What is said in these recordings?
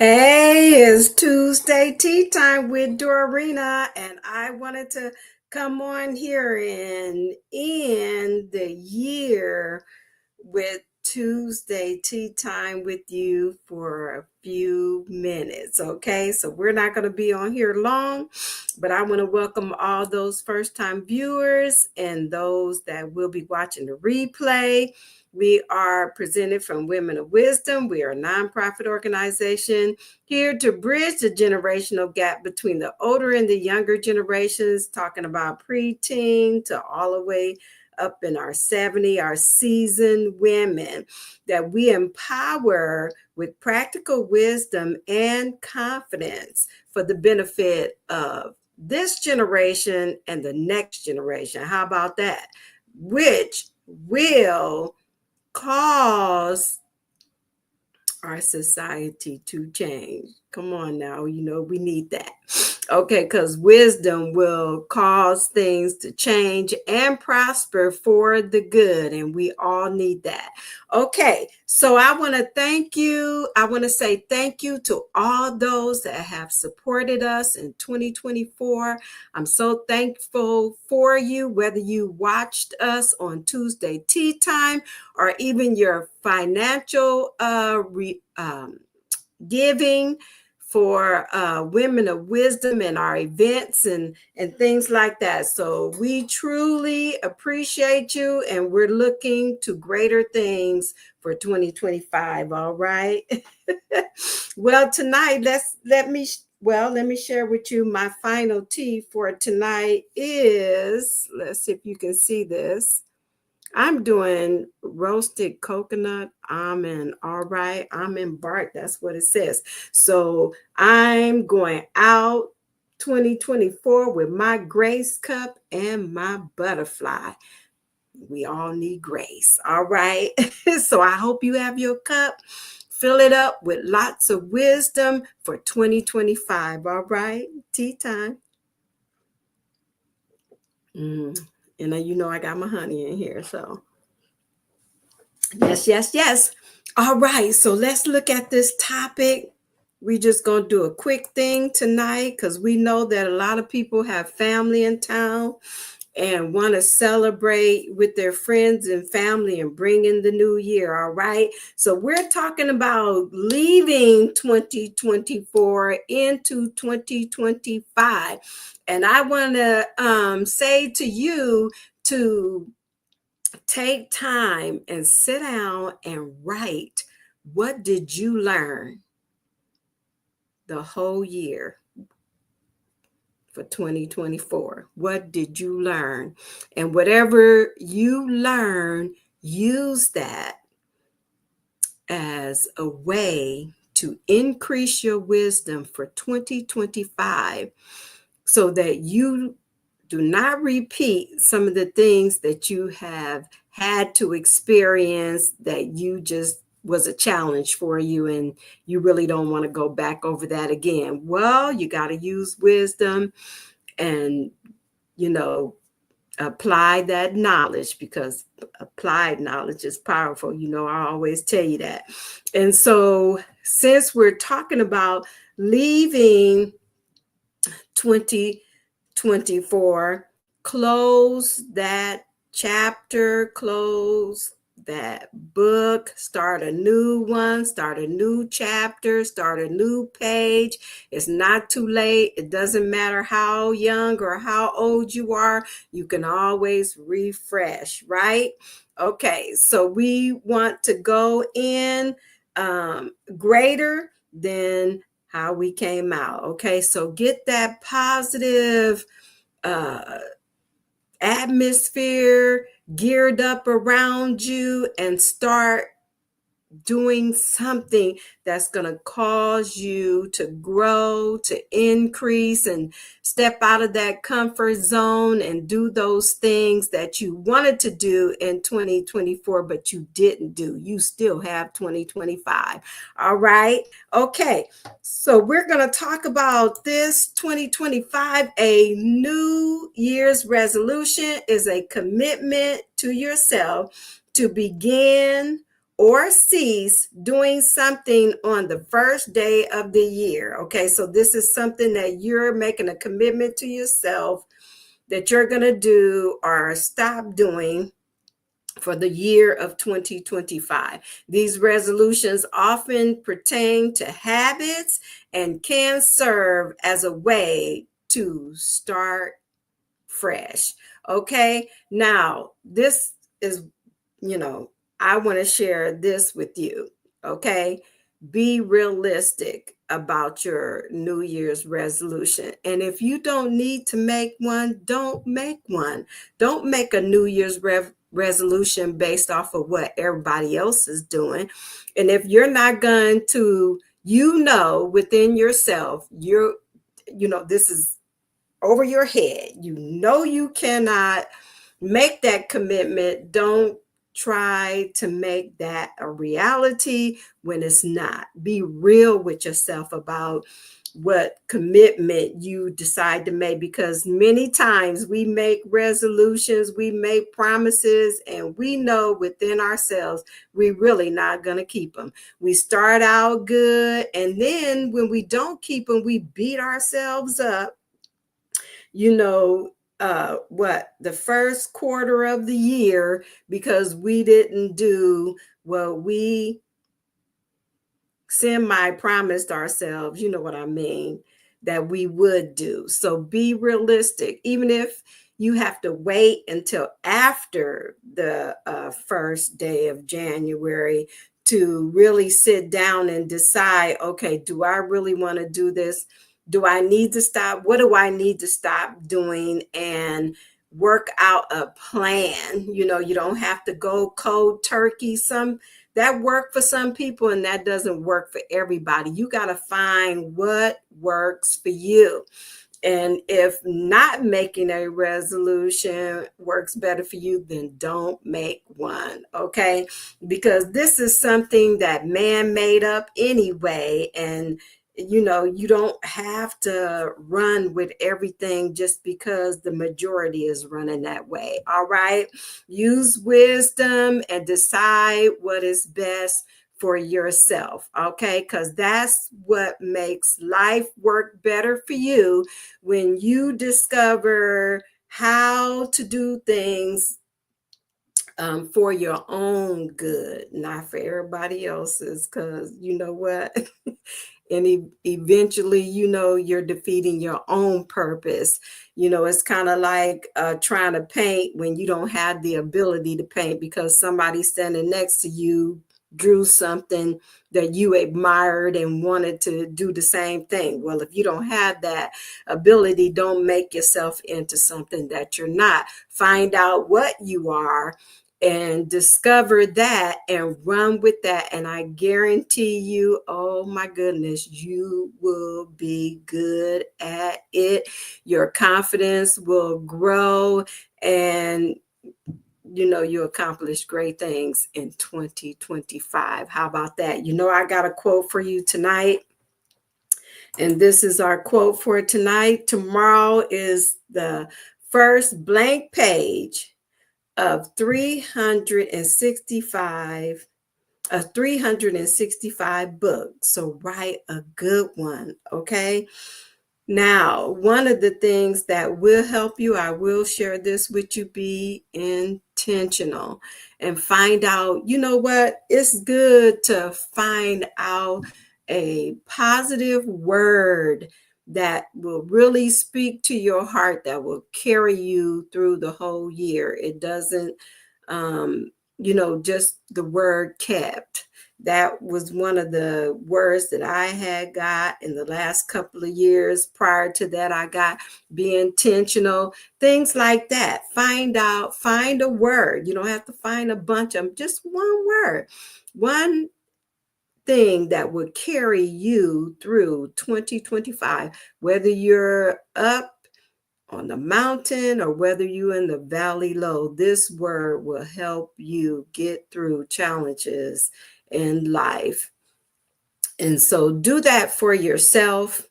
Hey, it's Tuesday tea time with Dorarena, and I wanted to come on here and end the year with Tuesday tea time with you for a few minutes. Okay, so we're not going to be on here long, but I want to welcome all those first time viewers and those that will be watching the replay. We are presented from Women of Wisdom. We are a nonprofit organization here to bridge the generational gap between the older and the younger generations, talking about preteen to all the way up in our 70, our seasoned women that we empower with practical wisdom and confidence for the benefit of this generation and the next generation. How about that? Which will cause our society to change. Come on now, we need that. Okay, because wisdom will cause things to change and prosper for the good, and we all need that. Okay, so I want to thank you. I want to say thank you to all those that have supported us in 2024. I'm so thankful for you, whether you watched us on Tuesday Tea Time or even your financial giving for Women of Wisdom and our events and things like that. So we truly appreciate you, and we're looking to greater things for 2025. All right. Well, tonight, let me share with you my final tea for tonight is, let's see if you can see this. I'm doing roasted coconut almond. All right. Almond bark. That's what it says. So I'm going out 2024 with my grace cup and my butterfly. We all need grace. All right. So I hope you have your cup. Fill it up with lots of wisdom for 2025. All right. Tea time. And I got my honey in here. So yes. All right, so let's look at this topic. We just gonna do a quick thing tonight because we know that a lot of people have family in town and want to celebrate with their friends and family and bring in the new year. All right, so we're talking about leaving 2024 into 2025, and I want to say to you to take time and sit down and write, what did you learn the whole year for 2024? What did you learn? And whatever you learn, use that as a way to increase your wisdom for 2025 so that you do not repeat some of the things that you have had to experience that you just was a challenge for you and you really don't want to go back over that again. Well, you got to use wisdom and, apply that knowledge, because applied knowledge is powerful. I always tell you that. And so since we're talking about leaving 2024, close that chapter, close that book, start a new one, start a new chapter, start a new page. It's not too late. It doesn't matter how young or how old you are. You can always refresh, right? Okay, so we want to go in greater than how we came out. Okay, so get that positive atmosphere geared up around you and start doing something that's going to cause you to grow, to increase, and step out of that comfort zone and do those things that you wanted to do in 2024, but you didn't do. You still have 2025. All right. Okay. So we're going to talk about this 2025. A New Year's resolution is a commitment to yourself to begin or cease doing something on the first day of the year. Okay, so this is something that you're making a commitment to yourself that you're going to do or stop doing for the year of 2025. These resolutions often pertain to habits and can serve as a way to start fresh. Okay, now this is, you know, I want to share this with you. Okay, be realistic about your New Year's resolution. And if you don't need to make one, don't make one. Don't make a New Year's resolution based off of what everybody else is doing. And if you're not going to, within yourself, this is over your head. You cannot make that commitment. Don't try to make that a reality when it's not. Be real with yourself about what commitment you decide to make, because many times we make resolutions, we make promises, and we know within ourselves we really not going to keep them. We start out good, and then when we don't keep them, we beat ourselves up. The first quarter of the year, because we didn't do what we semi promised ourselves, you know what I mean, that we would do. So be realistic, even if you have to wait until after the first day of January to really sit down and decide, okay, do I really want to do this? Do I need to stop? What do I need to stop doing? And work out a plan. You don't have to go cold turkey. That work for some people, and that doesn't work for everybody. You got to find what works for you. And if not making a resolution works better for you, then don't make one, okay? Because this is something that man made up anyway. And you don't have to run with everything just because the majority is running that way. All right. Use wisdom and decide what is best for yourself. Okay. Because that's what makes life work better for you, when you discover how to do things for your own good, not for everybody else's. Because you know what? And eventually, you're defeating your own purpose. It's kind of like trying to paint when you don't have the ability to paint because somebody standing next to you drew something that you admired and wanted to do the same thing. Well, if you don't have that ability, don't make yourself into something that you're not. Find out what you are and discover that and run with that. And I guarantee you, oh my goodness, you will be good at it. Your confidence will grow, and you accomplish great things in 2025. How about that? I got a quote for you tonight. And this is our quote for tonight. Tomorrow is the first blank page of 365 books. So write a good one, okay? Now, one of the things that will help you, I will share this with you, be intentional and find out, what? It's good to find out a positive word that will really speak to your heart, that will carry you through the whole year. It doesn't, just the word kept. That was one of the words that I had got in the last couple of years. Prior to that, I got be intentional, things like that. Find a word. You don't have to find a bunch of them, just one word, one thing that would carry you through 2025, whether you're up on the mountain or whether you're in the valley low. This word will help you get through challenges in life. And so do that for yourself.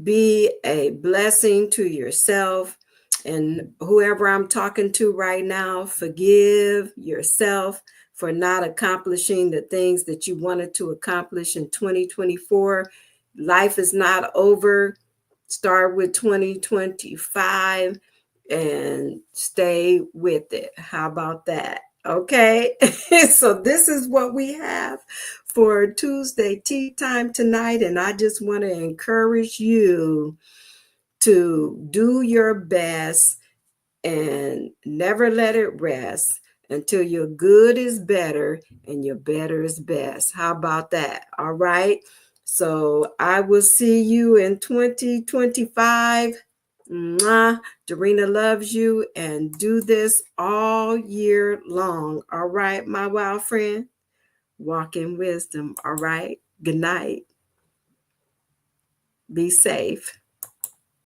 Be a blessing to yourself. And whoever I'm talking to right now, forgive yourself for not accomplishing the things that you wanted to accomplish in 2024. Life is not over. Start with 2025 and stay with it. How about that? Okay. So this is what we have for Tuesday tea time tonight. And I just want to encourage you to do your best and never let it rest until your good is better and your better is best. How about that? All right. So I will see you in 2025. Mwah. Dorena loves you, and do this all year long. All right, my wild friend. Walk in wisdom. All right. Good night. Be safe.